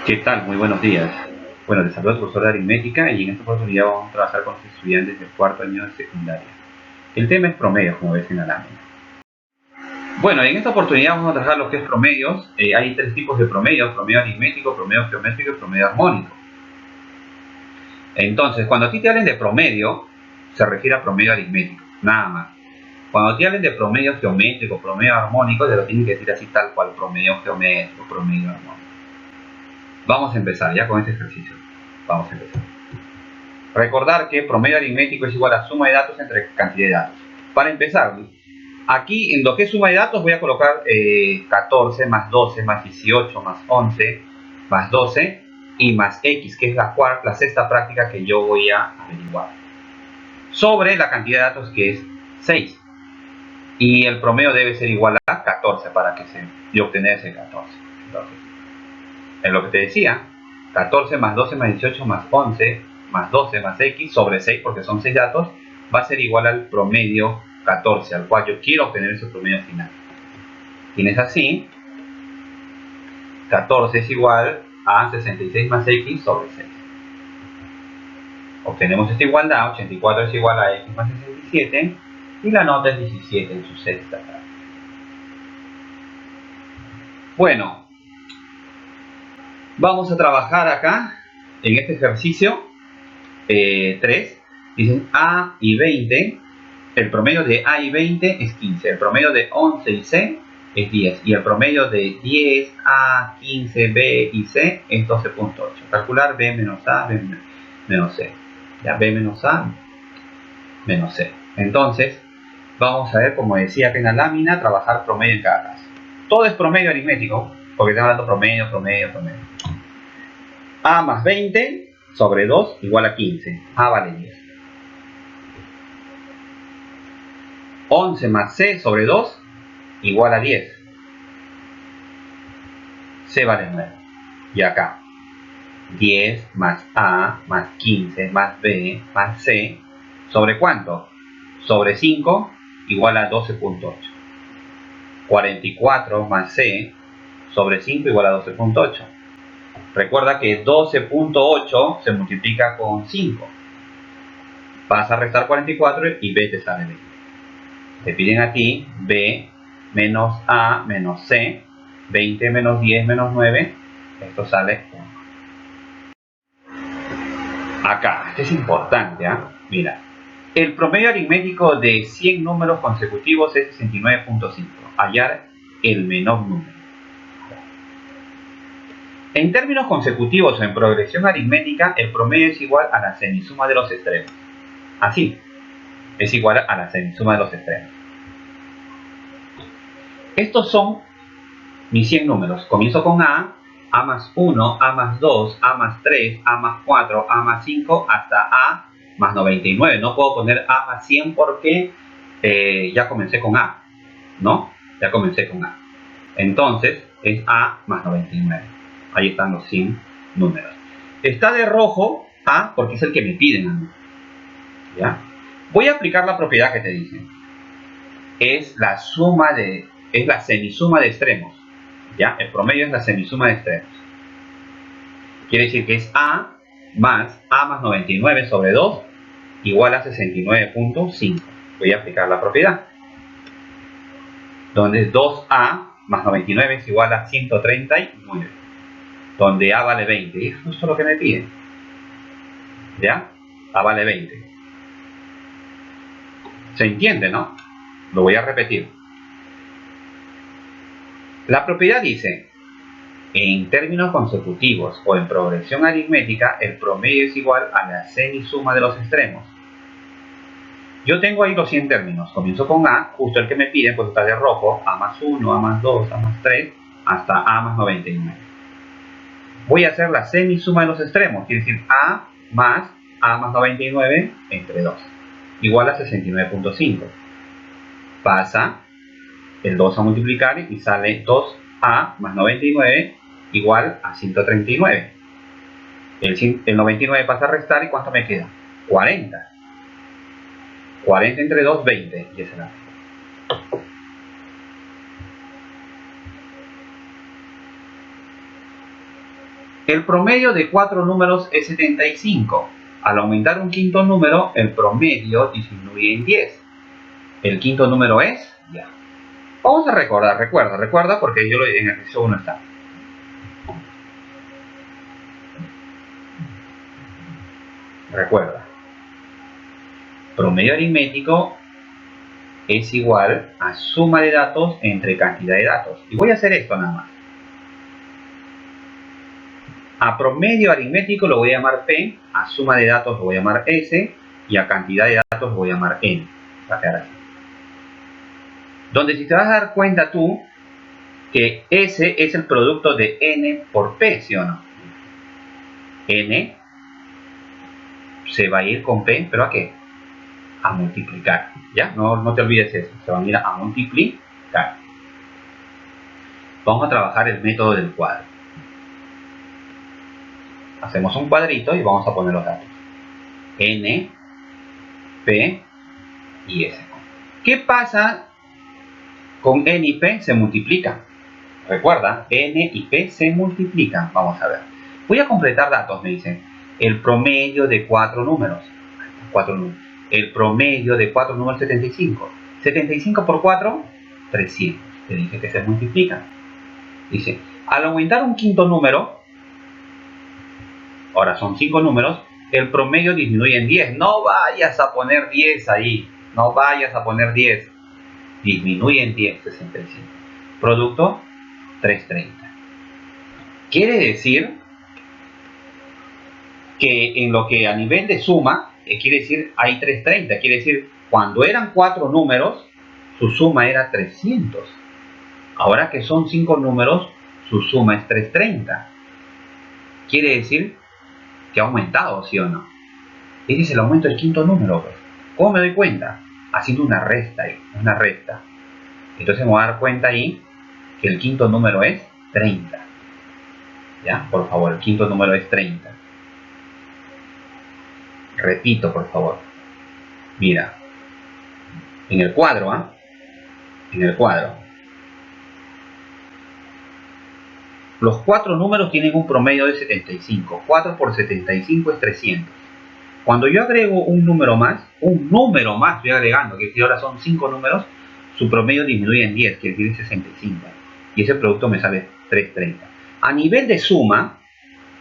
¿Qué tal? Muy buenos días. Bueno, les saluda el profesor de aritmética y en esta oportunidad vamos a trabajar con los estudiantes del cuarto año de secundaria. El tema es promedios, como ves en la lámina. Bueno, en esta oportunidad vamos a trabajar lo que es promedios. Hay tres tipos de promedios: promedio aritmético, promedio geométrico y promedio armónico. Entonces, cuando a ti te hablen de promedio, se refiere a promedio aritmético, nada más. Cuando te hablen de promedio geométrico, promedio armónico, te lo tienen que decir así tal cual: promedio geométrico, promedio armónico. Vamos a empezar ya con este ejercicio. Vamos a empezar. Recordar que promedio aritmético es igual a suma de datos entre cantidad de datos. Para empezar, aquí en lo que es suma de datos voy a colocar 14 más 12 más 18 más 11 más 12 y más x, que es la sexta práctica que yo voy a averiguar, sobre la cantidad de datos, que es 6. Y el promedio debe ser igual a 14 para que yo obtener ese 14. Entonces, es lo que te decía: 14 más 12 más 18 más 11 más 12 más x sobre 6, porque son 6 datos, va a ser igual al promedio 14, al cual yo quiero obtener ese promedio final. Tienes así: 14 es igual a 66 más x sobre 6. Obtenemos esta igualdad: 84 es igual a x más 67, y la nota es 17 en su sexta práctica. Bueno, vamos a trabajar acá en este ejercicio 3. Dicen A y 20, el promedio de A y 20 es 15, el promedio de 11 y C es 10, y el promedio de 10, A, 15, B y C es 12.8. Calcular B menos A, B menos C. Ya, B menos A menos C. Entonces, vamos a ver, como decía acá en la lámina, trabajar promedio en cada caso. Todo es promedio aritmético, porque estamos hablando promedio. A más 20 sobre 2 igual a 15. A vale 10. 11 más C sobre 2 igual a 10. C vale 9. Y acá, 10 más A más 15 más B más C, ¿sobre cuánto? Sobre 5 igual a 12.8. 44 más C sobre 5 igual a 12.8. Recuerda que 12.8 se multiplica con 5. Vas a restar 44 y B te sale 20. Te piden a ti B menos A menos C. 20 menos 10 menos 9, esto sale 1. Acá, esto es importante, ¿eh? Mira, el promedio aritmético de 100 números consecutivos es 69.5. Hallar el menor número. En términos consecutivos o en progresión aritmética, el promedio es igual a la semisuma de los extremos. Así, es igual a la semisuma de los extremos. Estos son mis 100 números. Comienzo con A más 1, A más 2, A más 3, A más 4, A más 5, hasta A más 99. No puedo poner A más 100 porque ya comencé con A, ¿no? Ya comencé con A. Entonces, es A más 99. Ahí están los 100 números. Está de rojo A porque es el que me piden a mí. ¿Ya? Voy a aplicar la propiedad que te dije. Es la semisuma de extremos. ¿Ya? El promedio es la semisuma de extremos. Quiere decir que es A más 99 sobre 2 igual a 69.5. Voy a aplicar la propiedad, donde 2A más 99 es igual a 139, donde A vale 20. Y es justo lo que me piden. ¿Ya? A vale 20. ¿Se entiende, no? Lo voy a repetir. La propiedad dice: en términos consecutivos o en progresión aritmética, el promedio es igual a la semisuma de los extremos. Yo tengo ahí los 100 términos. Comienzo con A, justo el que me piden, pues está de rojo: A más 1, A más 2, A más 3, hasta A más 99. Voy a hacer la semisuma de los extremos, quiere decir A más 99 entre 2, igual a 69.5. Pasa el 2 a multiplicar y sale 2A más 99 igual a 139. El 99 pasa a restar, ¿y cuánto me queda? 40. 40 entre 2, 20. Y esa es la respuesta. El promedio de 4 números es 75. Al aumentar un quinto número, el promedio disminuye en 10. El quinto número es, ya. Vamos a recordar, recuerda porque yo en el ejercicio 1 está. Recuerda. Promedio aritmético es igual a suma de datos entre cantidad de datos. Y voy a hacer esto nada más. A promedio aritmético lo voy a llamar P, a suma de datos lo voy a llamar S, y a cantidad de datos lo voy a llamar N. Va a quedar así. Donde si te vas a dar cuenta tú que S es el producto de N por P, ¿sí o no? N se va a ir con P, ¿pero a qué? A multiplicar, ¿ya? No te olvides eso, se van a ir a multiplicar. Vamos a trabajar el método del cuadro. Hacemos un cuadrito y vamos a poner los datos. N, P y S. ¿Qué pasa con N y P? Se multiplican. Recuerda, N y P se multiplican. Vamos a ver. Voy a completar datos, me dicen. El promedio de 4 números. El promedio de 4 números es 75. 75 por 4, 300. Te dije que se multiplican. Dice, al aumentar un quinto número, ahora son 5 números, el promedio disminuye en 10. No vayas a poner 10 ahí. No vayas a poner 10. Disminuye en 10, 65. Producto, 330. Quiere decir que en lo que a nivel de suma, quiere decir hay 330. Quiere decir, cuando eran 4 números, su suma era 300. Ahora que son 5 números, su suma es 330. Quiere decir que ha aumentado, ¿sí o no? Ese es el aumento del quinto número. Pues. ¿Cómo me doy cuenta? Haciendo una resta ahí, una resta. Entonces me voy a dar cuenta ahí que el quinto número es 30. ¿Ya? Por favor, el quinto número es 30. Repito, por favor. Mira. En el cuadro, ¿ah? En el cuadro. Los 4 números tienen un promedio de 75. 4 por 75 es 300. Cuando yo agrego un número más estoy agregando, que si ahora son 5 números, su promedio disminuye en 10, que es decir 65. Y ese producto me sale 330. A nivel de suma,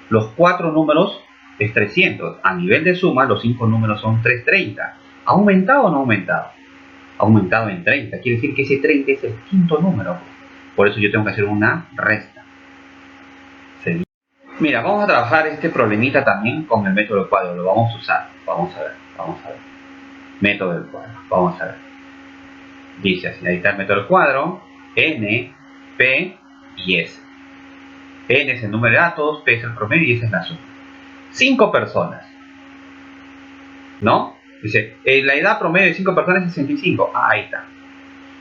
los 4 números es 300. A nivel de suma, los 5 números son 330. ¿Ha aumentado o no ha aumentado? Ha aumentado en 30. Quiere decir que ese 30 es el quinto número. Por eso yo tengo que hacer una resta. Mira, vamos a trabajar este problemita también con el método del cuadro. Lo vamos a usar. Vamos a ver. Método del cuadro. Vamos a ver. Dice así. Ahí está el método del cuadro. N, P y S. N es el número de datos, P es el promedio y S es la suma. 5 personas. ¿No? Dice, la edad promedio de 5 personas es 65. Ah, ahí está.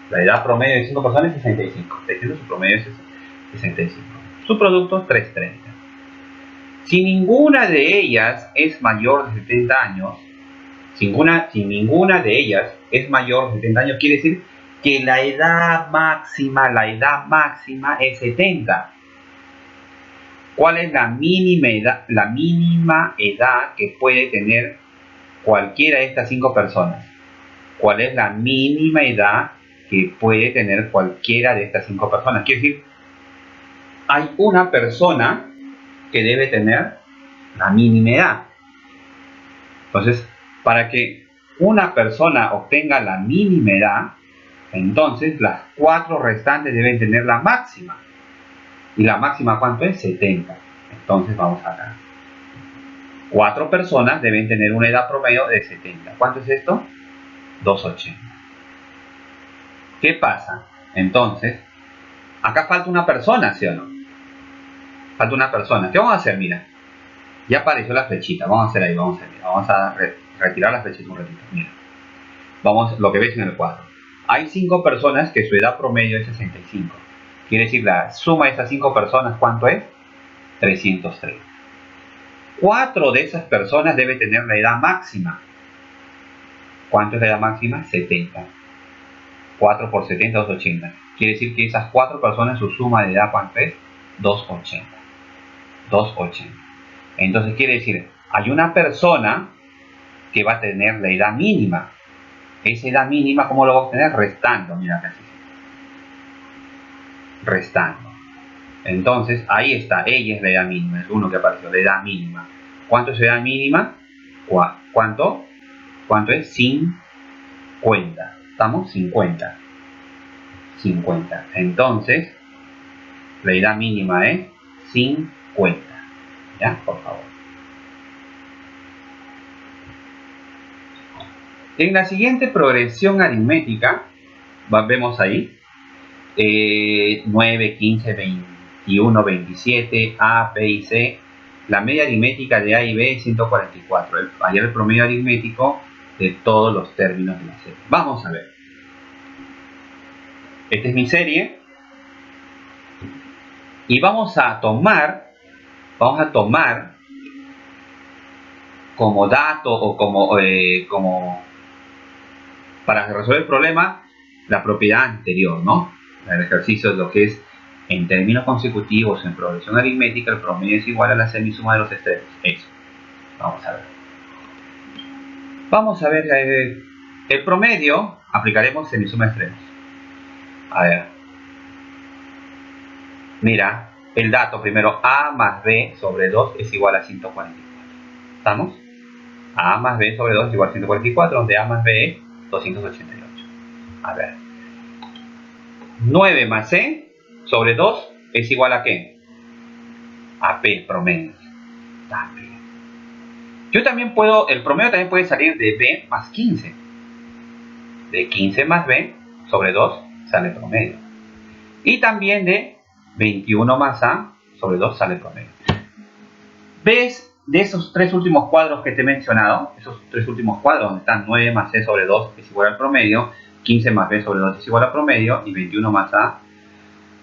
La edad promedio de 5 personas es 65. Su promedio es 65. Su producto, 330. Si ninguna de ellas es mayor de 70 años, si ninguna de ellas es mayor de 70 años, quiere decir que la edad máxima es 70. ¿Cuál es la mínima edad que puede tener cualquiera de estas 5 personas? ¿Cuál es la mínima edad que puede tener cualquiera de estas 5 personas? Quiere decir, hay una persona que debe tener la mínima edad. Entonces, para que una persona obtenga la mínima edad, entonces las 4 restantes deben tener la máxima. ¿Y la máxima cuánto es? 70. Entonces vamos acá. 4 personas deben tener una edad promedio de 70. ¿Cuánto es esto? 280. ¿Qué pasa? Entonces, acá falta una persona, ¿sí o no? Falta una persona. ¿Qué vamos a hacer? Mira, ya apareció la flechita. Vamos a hacer ahí, vamos a retirar la flechita un ratito. Mira, vamos, lo que ves en el cuadro. Hay 5 personas que su edad promedio es 65. Quiere decir, la suma de esas 5 personas, ¿cuánto es? 330. 4 de esas personas deben tener la edad máxima. ¿Cuánto es la edad máxima? 70. 4 por 70, 280. Quiere decir que esas 4 personas, su suma de edad, ¿cuánto es? 280. 280. Entonces quiere decir, hay una persona que va a tener la edad mínima. Esa edad mínima, ¿cómo lo va a obtener? Restando, mira acá. Restando. Entonces, ahí está, ella es la edad mínima, es uno que apareció, la edad mínima. ¿Cuánto es la edad mínima? ¿Cuánto? ¿Cuánto es? 50. ¿Estamos? 50. 50. Entonces, la edad mínima es 50. ¿Ya? Por favor. En la siguiente progresión aritmética, vemos ahí, 9, 15, 21, 27, A, B y C. La media aritmética de A y B es 144. Hallar el promedio aritmético de todos los términos de la serie. Vamos a ver. Esta es mi serie. Y vamos a tomar como dato o como para resolver el problema la propiedad anterior, ¿no? El ejercicio es lo que es en términos consecutivos en progresión aritmética, el promedio es igual a la semisuma de los extremos. Eso. Vamos a ver. Vamos a ver el promedio, aplicaremos semisuma de extremos. A ver. Mira, el dato primero, A más B sobre 2 es igual a 144. ¿Estamos? A más B sobre 2 es igual a 144, donde A más B es 288. A ver. 9 más C sobre 2 es igual a ¿qué? A P, promedio. A P. Yo también puedo, el promedio también puede salir de B más 15. De 15 más B sobre 2 sale el promedio. Y también de 21 más A sobre 2 sale el promedio. ¿Ves de esos tres últimos cuadros que te he mencionado? Esos tres últimos cuadros donde están 9 más C sobre 2 es igual al promedio, 15 más B sobre 2 es igual al promedio y 21 más A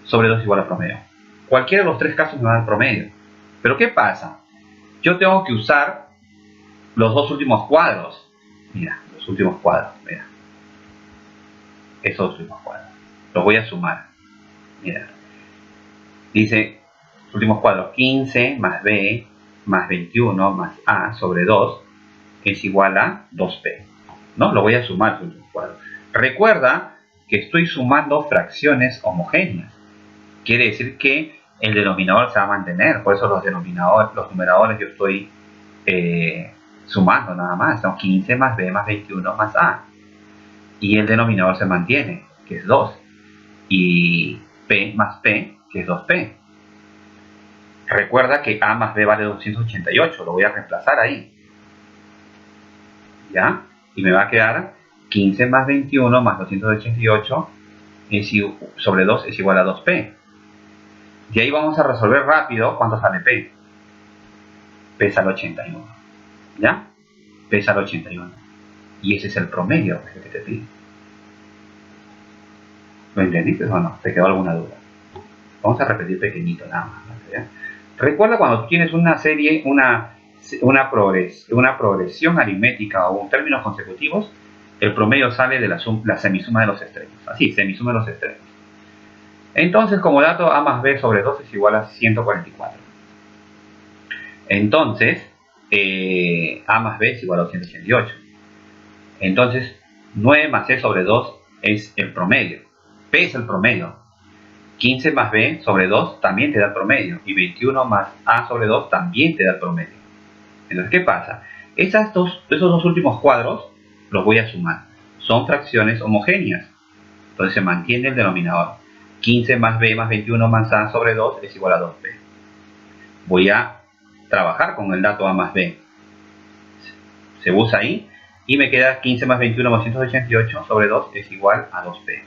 sobre 2 es igual al promedio. Cualquiera de los tres casos me va a dar promedio. Pero ¿qué pasa? Yo tengo que usar los dos últimos cuadros. Mira, los últimos cuadros, mira. Esos últimos cuadros. Los voy a sumar. Mira. Dice, los últimos cuadros, 15 más B más 21 más A sobre 2 es igual a 2P. ¿No? Lo voy a sumar los últimos cuadros. Recuerda que estoy sumando fracciones homogéneas. Quiere decir que el denominador se va a mantener. Por eso los numeradores yo estoy sumando nada más. Son 15 más B más 21 más A. Y el denominador se mantiene, que es 2. Y P más P, que es 2P. Recuerda que A más B vale 288. Lo voy a reemplazar ahí. ¿Ya? Y me va a quedar 15 más 21 más 288 sobre 2 es igual a 2P. De ahí vamos a resolver rápido cuánto sale P. P sale 81. ¿Ya? P sale 81. Y ese es el promedio que te pide. ¿Lo entendiste o no? ¿Te quedó alguna duda? Vamos a repetir pequeñito nada más. ¿Ya? Recuerda cuando tú tienes una serie, una progresión aritmética o términos consecutivos, el promedio sale de la semisuma de los extremos. Así, semisuma de los extremos. Entonces, como dato, A más B sobre 2 es igual a 144. Entonces, A más B es igual a 288. Entonces, 9 más C sobre 2 es el promedio. P es el promedio. 15 más B sobre 2 también te da el promedio. Y 21 más A sobre 2 también te da el promedio. Entonces, ¿qué pasa? Esos dos últimos cuadros los voy a sumar. Son fracciones homogéneas. Entonces se mantiene el denominador. 15 más B más 21 más A sobre 2 es igual a 2B. Voy a trabajar con el dato A más B. Se usa ahí. Y me queda 15 más 21 más 288 sobre 2 es igual a 2B.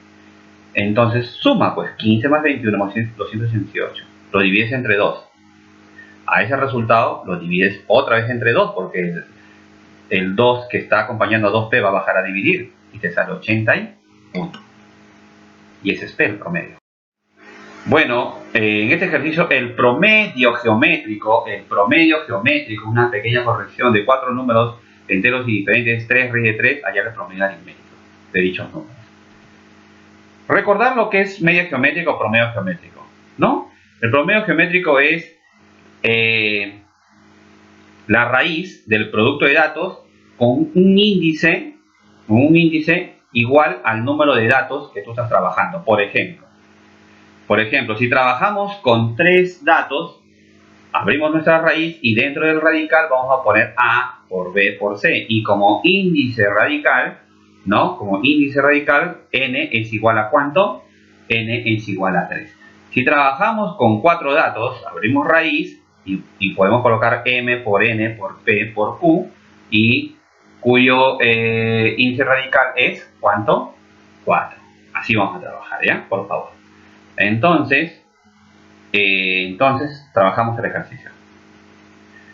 Entonces suma, pues 15 más 21 más 288. Lo divides entre 2. A ese resultado lo divides otra vez entre 2 porque el 2 que está acompañando a 2P va a bajar a dividir y te sale 81. Y ese es P, el promedio. Bueno, en este ejercicio el promedio geométrico, una pequeña corrección de 4 números enteros y diferentes, 3 raíz de 3, hallar el promedio aritmético de dichos números. Recordar lo que es media geométrica o promedio geométrico, ¿no? El promedio geométrico es la raíz del producto de datos con un índice igual al número de datos que tú estás trabajando. Por ejemplo, si trabajamos con 3 datos, abrimos nuestra raíz y dentro del radical vamos a poner A por B por C. Y como índice radical, ¿no? Como índice radical, n es igual a ¿cuánto? N es igual a 3. Si trabajamos con 4 datos, abrimos raíz y podemos colocar m por n por p por q, y cuyo índice radical es ¿cuánto? 4. Así vamos a trabajar, ¿ya? Por favor. Entonces trabajamos el ejercicio.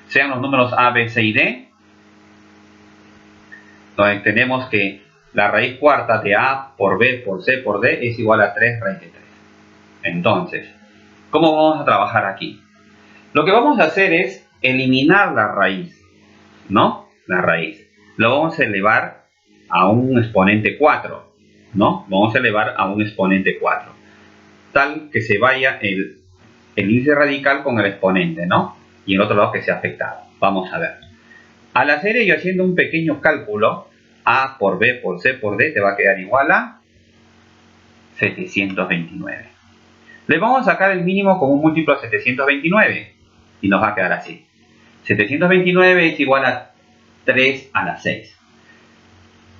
Sean los números A, B, C y D, donde tenemos que la raíz cuarta de A por B por C por D es igual a 3 raíz de 3. Entonces, ¿cómo vamos a trabajar aquí? Lo que vamos a hacer es eliminar la raíz, ¿no? La raíz. Lo vamos a elevar a un exponente 4, ¿no? Vamos a elevar a un exponente 4, tal que se vaya el índice radical con el exponente, ¿no? Y el otro lado que sea afectado. Vamos a ver. Al hacer ello, haciendo un pequeño cálculo, A por B por C por D te va a quedar igual a 729. Le vamos a sacar el mínimo como un múltiplo a 729 y nos va a quedar así. 729 es igual a 3 a la 6,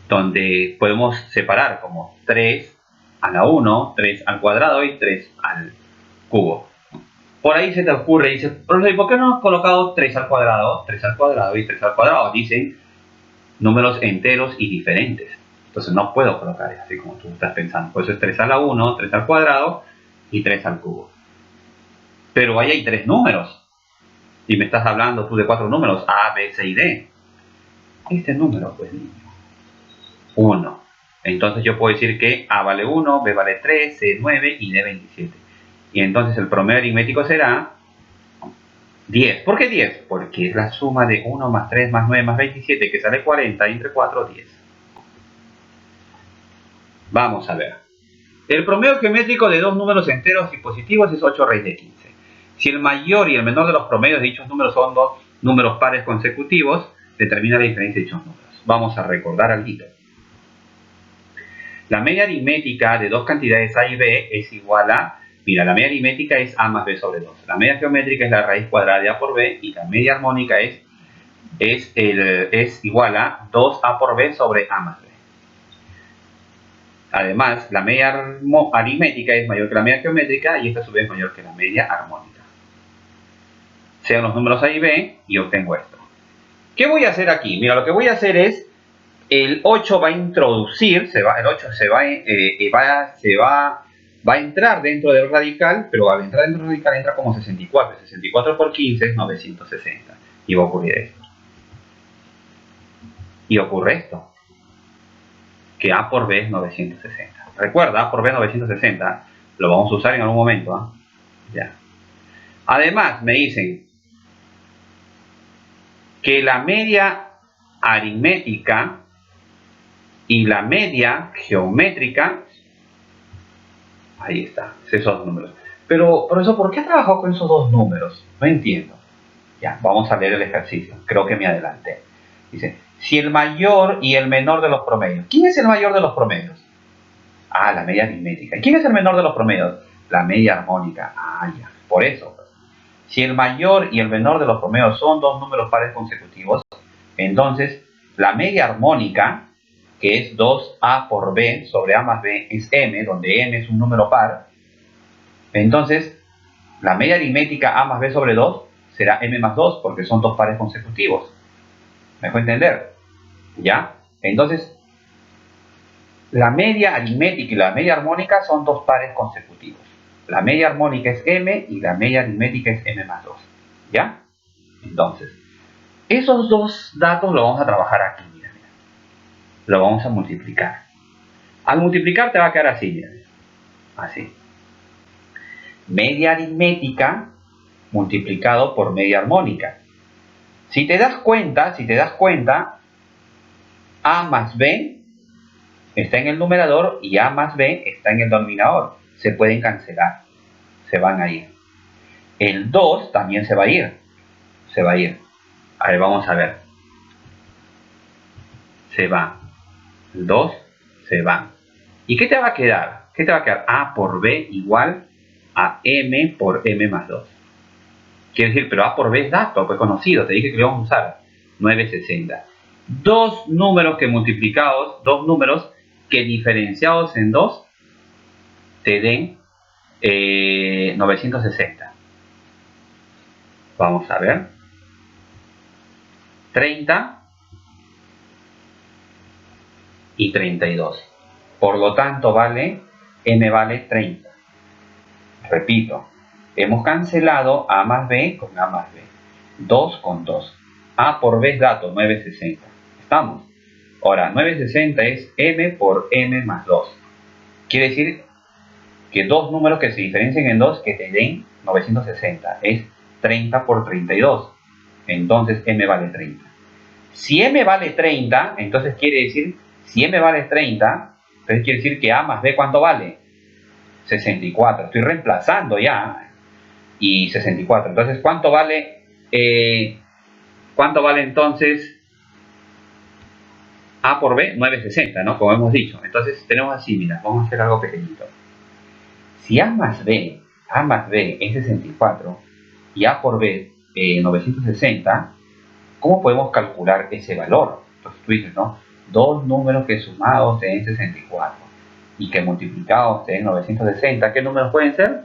donde podemos separar como 3 a la 1, 3 al cuadrado y 3 al cubo. Por ahí se te ocurre, dice, profesor, ¿por qué no hemos colocado 3 al cuadrado, 3 al cuadrado y 3 al cuadrado? Dicen números enteros y diferentes. Entonces no puedo colocar así como tú estás pensando. Por eso es 3 a la 1, 3 al cuadrado y 3 al cubo. Pero ahí hay 3 números. Y me estás hablando tú de 4 números, A, B, C y D. Este número, pues, niño, 1. Entonces yo puedo decir que A vale 1, B vale 3, C 9 y D 27. Y entonces el promedio aritmético será 10. ¿Por qué 10? Porque es la suma de 1 más 3 más 9 más 27, que sale 40, y entre 4, 10. Vamos a ver. El promedio geométrico de dos números enteros y positivos es 8 raíz de 15. Si el mayor y el menor de los promedios de dichos números son dos números pares consecutivos, determina la diferencia de dichos números. Vamos a recordar algo. La media aritmética de dos cantidades A y B es igual a... Mira, la media aritmética es A más B sobre 2. La media geométrica es la raíz cuadrada de A por B, y la media armónica es igual a 2A por B sobre A más B. Además, la media aritmética es mayor que la media geométrica, y esta a su vez es mayor que la media armónica. Sean los números A y B y obtengo esto. ¿Qué voy a hacer aquí? Mira, lo que voy a hacer es, el 8 va a introducir, el 8 va a entrar dentro del radical, pero al entrar dentro del radical entra como 64. 64 por 15 es 960. Y va a ocurrir esto. Y ocurre esto, que A por B es 960. Recuerda, A por B es 960. Lo vamos a usar en algún momento, ¿eh? Ya. Además, me dicen que la media aritmética y la media geométrica, ahí está, esos dos números. Pero, profesor, ¿por qué ha trabajado con esos dos números? No entiendo. Ya, vamos a leer el ejercicio. Creo que me adelanté. Dice, si el mayor y el menor de los promedios. ¿Quién es el mayor de los promedios? Ah, la media aritmética. ¿Y quién es el menor de los promedios? La media armónica. Ah, ya. Por eso. Si el mayor y el menor de los promedios son dos números pares consecutivos, entonces la media armónica, que es 2A por B sobre A más B, es M, donde M es un número par. Entonces, la media aritmética A más B sobre 2 será M más 2, porque son dos pares consecutivos. ¿Me dejó entender? ¿Ya? Entonces, la media aritmética y la media armónica son dos pares consecutivos. La media armónica es M y la media aritmética es M más 2. ¿Ya? Entonces, esos dos datos los vamos a trabajar aquí. Mira. Lo vamos a multiplicar. Al multiplicar te va a quedar así. Mira. Así. Media aritmética multiplicado por media armónica. Si te das cuenta, A más B está en el numerador y A más B está en el denominador. Se pueden cancelar. Se van a ir. El 2 también se va a ir. Se va a ir. A ver, vamos a ver. Se va. El 2 se va. ¿Y qué te va a quedar? ¿Qué te va a quedar? A por B igual a M por M más 2. Quiere decir, pero A por B es dato, pues conocido. Te dije que lo vamos a usar. 960. Dos números que multiplicados, dos números que diferenciados en 2 te den 960. Vamos a ver. 30 y 32. Por lo tanto, M vale 30. Repito, hemos cancelado A más B con A más B. 2 con 2. A por B es dato, 960. ¿Estamos? Ahora, 960 es M por M más 2. Quiere decir que dos números que se diferencien en 2 que te den 960. Es 30 por 32. Entonces M vale 30. Si M vale 30, entonces quiere decir, si M vale 30, entonces quiere decir que A más B, ¿cuánto vale? 64. Estoy reemplazando ya. Y 64. Entonces, ¿cuánto vale entonces A por B? 960, ¿no? Como hemos dicho. Entonces, tenemos así, mira, vamos a hacer algo pequeñito. Si A más B es 64 y A por B 960, ¿cómo podemos calcular ese valor? Entonces tú dices, ¿no? Dos números que sumados te den 64 y que multiplicados te den 960, ¿qué números pueden ser?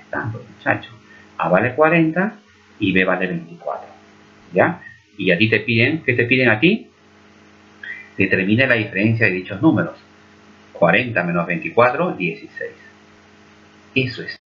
Tanto, muchachos. A vale 40 y B vale 24. ¿Ya? Y a ti te piden, ¿qué te piden a ti? Determine la diferencia de dichos números. 40 menos 24, 16. Eso es.